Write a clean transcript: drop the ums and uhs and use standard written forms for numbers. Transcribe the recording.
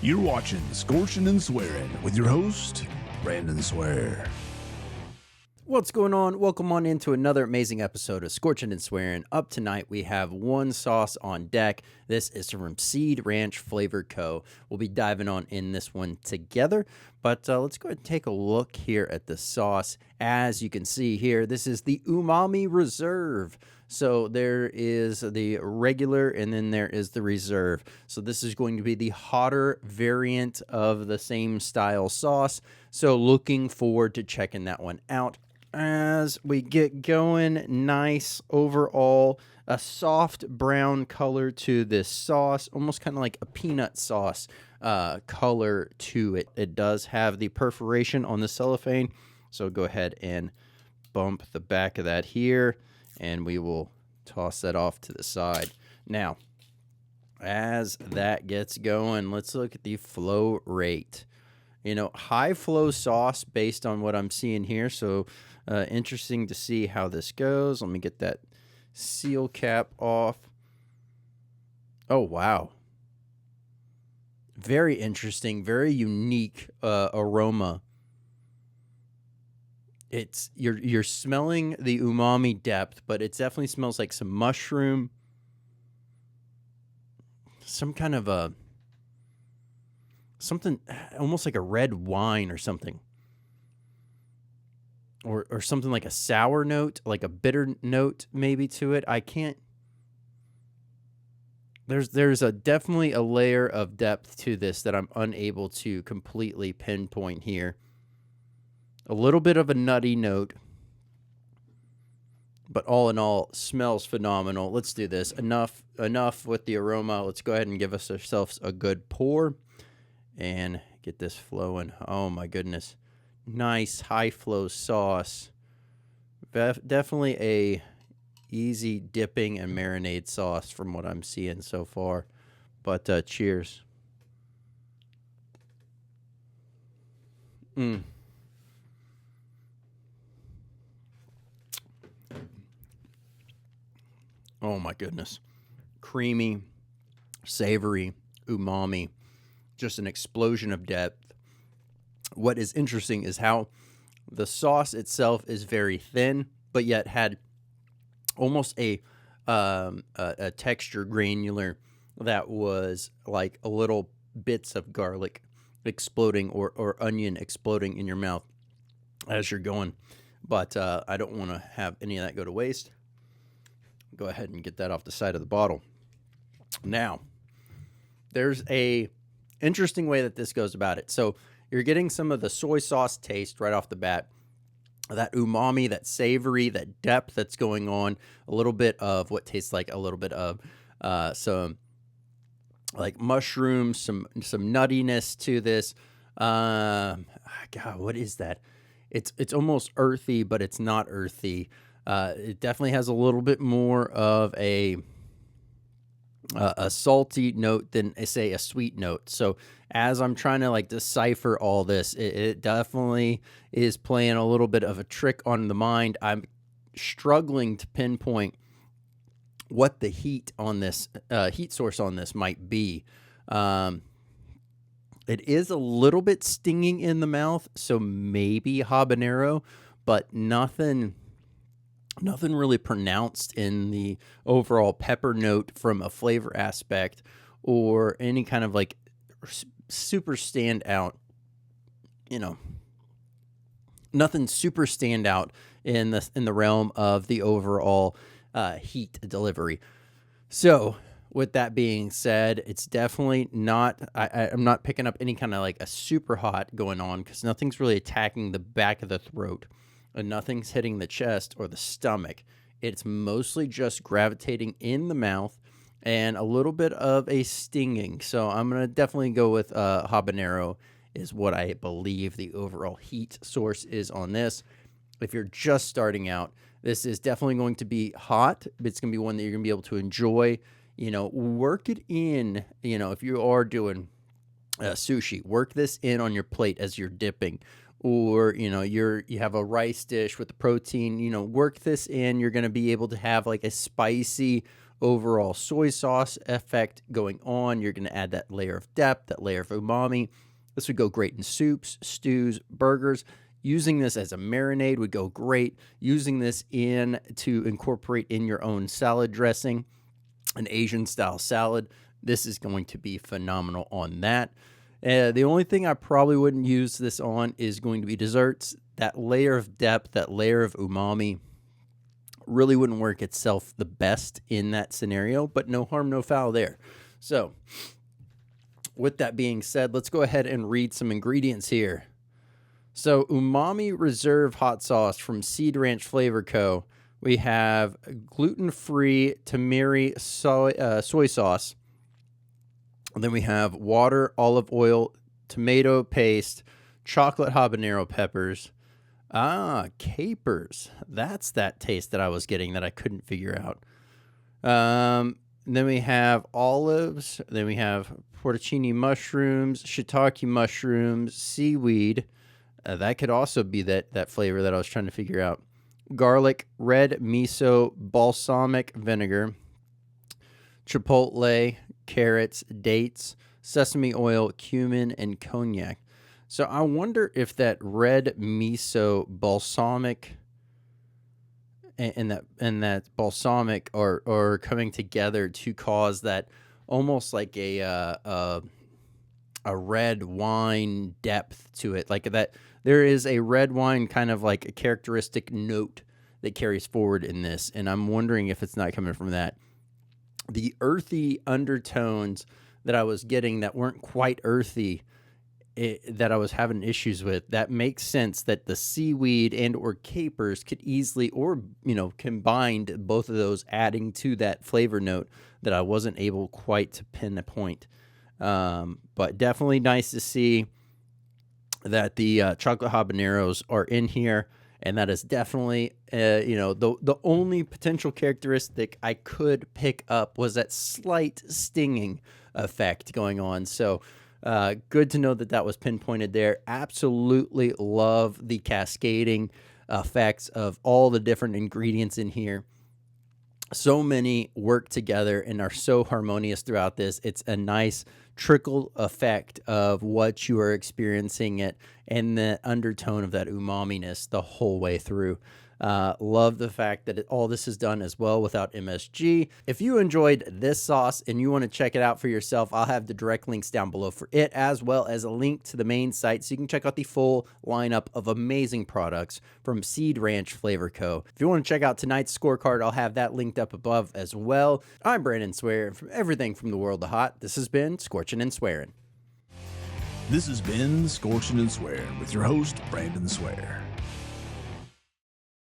You're watching Scorching and Swearing with your host, Brandon Swear. What's going on? Welcome on into another amazing episode of Scorching and Swearing. Up tonight, we have one sauce on deck. This is from Seed Ranch Flavor Co. We'll be diving on in this one together, but let's go ahead and take a look here at the sauce. As you can see here, this is the Umami Reserve. So there is the regular and then there is the reserve. So this is going to be the hotter variant of the same style sauce. So looking forward to checking that one out. As we get going, nice overall, a soft brown color to this sauce, almost kind of like a peanut sauce color to it. It does have the perforation on the cellophane, so go ahead and bump the back of that here, and we will toss that off to the side. Now, as that gets going, let's look at the flow rate. You know, high flow sauce based on what I'm seeing here, so interesting to see how this goes. Let me get that seal cap off. Oh, wow. Very interesting, very unique aroma. It's you're smelling the umami depth, but it definitely smells like some mushroom, some kind of something almost like a red wine or something. Or something like a sour note, like a bitter note maybe to it. I can't. There's definitely a layer of depth to this that I'm unable to completely pinpoint here. A little bit of a nutty note, but all in all, smells phenomenal. Let's do this. Enough with the aroma. Let's go ahead and give ourselves a good pour and get this flowing. Oh my goodness. Nice high flow sauce. Definitely a easy dipping and marinade sauce from what I'm seeing so far. But cheers. Oh my goodness. Creamy, savory, umami. Just an explosion of depth. What is interesting is how the sauce itself is very thin, but yet had almost a texture granular that was like a little bits of garlic exploding or onion exploding in your mouth as you're going. But I don't want to have any of that go to waste. Go ahead and get that off the side of the bottle. Now, there's a interesting way that this goes about it. So you're getting some of the soy sauce taste right off the bat. That umami, that savory, that depth that's going on. A little bit of what tastes like a little bit of some like mushrooms, some nuttiness to this. God, what is that? It's almost earthy, but it's not earthy. It definitely has a little bit more of a salty note than, say, a sweet note. So as I'm trying to like decipher all this, it definitely is playing a little bit of a trick on the mind. I'm struggling to pinpoint what the heat on this heat source on this might be. It is a little bit stinging in the mouth, so maybe habanero, but nothing really pronounced in the overall pepper note from a flavor aspect or any kind of like super standout, nothing super standout in the realm of the overall heat delivery. So with that being said, it's definitely not, I'm not picking up any kind of like a super hot going on because nothing's really attacking the back of the throat. And nothing's hitting the chest or the stomach. It's mostly just gravitating in the mouth and a little bit of a stinging. So I'm going to definitely go with habanero is what I believe the overall heat source is on this. If you're just starting out, this is definitely going to be hot. It's going to be one that you're going to be able to enjoy. Work it in, if you are doing sushi, work this in on your plate as you're dipping. Or, you have a rice dish with the protein, work this in. You're going to be able to have like a spicy overall soy sauce effect going on. You're going to add that layer of depth, that layer of umami. This would go great in soups, stews, burgers. Using this as a marinade would go great. Using this to incorporate in your own salad dressing, an Asian style salad, this is going to be phenomenal on that. The only thing I probably wouldn't use this on is going to be desserts. That layer of depth, that layer of umami really wouldn't work itself the best in that scenario, but no harm, no foul there. So with that being said, let's go ahead and read some ingredients here. So Umami Reserve Hot Sauce from Seed Ranch Flavor Co. We have gluten-free tamari soy sauce. And then we have water, olive oil, tomato paste, chocolate habanero peppers. Capers. That's that taste that I was getting that I couldn't figure out. Then we have olives. Then we have porcini mushrooms, shiitake mushrooms, seaweed. That could also be that flavor that I was trying to figure out. Garlic, red miso, balsamic vinegar, chipotle, carrots, dates, sesame oil, cumin, and cognac. So I wonder if that red miso, balsamic, and that balsamic are coming together to cause that almost like a red wine depth to it, like that. There is a red wine kind of like a characteristic note that carries forward in this, and I'm wondering if it's not coming from that. The earthy undertones that I was getting that weren't quite earthy, that I was having issues with, that makes sense that the seaweed and or capers could easily, or combined both of those, adding to that flavor note that I wasn't able quite to pinpoint. But definitely nice to see that the chocolate habaneros are in here, and that is definitely the only potential characteristic I could pick up was that slight stinging effect going on. So good to know that was pinpointed there. Absolutely love the cascading effects of all the different ingredients in here. So many work together and are so harmonious throughout this. It's a nice trickle effect of what you are experiencing it and the undertone of that umami-ness the whole way through. Love the fact that all this is done as well without MSG. If you enjoyed this sauce and you want to check it out for yourself, I'll have the direct links down below for it, as well as a link to the main site so you can check out the full lineup of amazing products from Seed Ranch Flavor Co. If you want to check out tonight's scorecard, I'll have that linked up above as well. I'm Brandon Swearing from everything from the world of hot. This has been Scorching and Swearing. This has been Scorching and Swearing with your host, Brandon Swear.